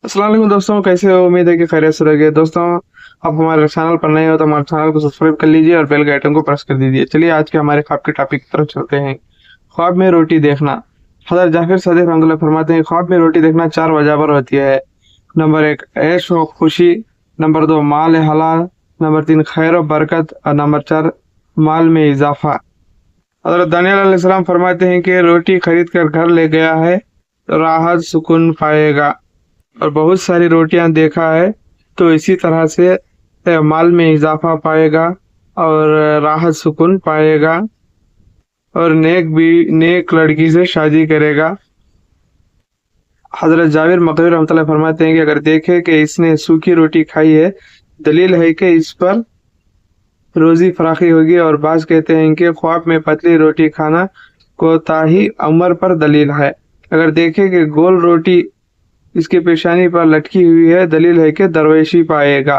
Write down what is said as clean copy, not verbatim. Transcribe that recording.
अस्सलाम वालेकुम दोस्तों, कैसे हो? उम्मीद है कि खैरियत से रहोगे। दोस्तों, आप हमारे चैनल पर नए हो तो हमारे चैनल को सब्सक्राइब कर लीजिए और बेल के आइकन को प्रेस कर दीजिए। चलिए आज के हमारे ख्वाब के टॉपिक की तरफ चलते हैं। ख्वाब में रोटी देखना। हज़रत जाफर सदीक रहमतुल्लाह फरमाते हैं, ख्वाब में रोटी देखना 4 वजह पर होती है। नंबर 1 ऐश व खुशी, नंबर 2 माल हलाल, नंबर 3 खैर व बरकत और नंबर 4 माल में इजाफा। हज़रत दानियल अलैहिस्सलाम फरमाते हैं कि रोटी खरीद कर घर ले गया है तो राहत सुकून पाएगा, और बहुत सारी रोटियां देखा है तो इसी तरह से माल में इजाफा पाएगा और राहत सुकून पाएगा और नेक लड़की से शादी करेगा। हजरत जाबिर मकबूल रहमतुल्लाह फरमाते हैं कि अगर देखे कि इसने सूखी रोटी खाई है, दलील है कि इस पर रोजी फराखी होगी, और बाज कहते हैं कि ख्वाब में पतली रोटी खाना कोताही उम्र पर दलील है। अगर देखे कि गोल रोटी इसकी पेशानी पर लटकी हुई है, दलील है कि दरवेशी पाएगा।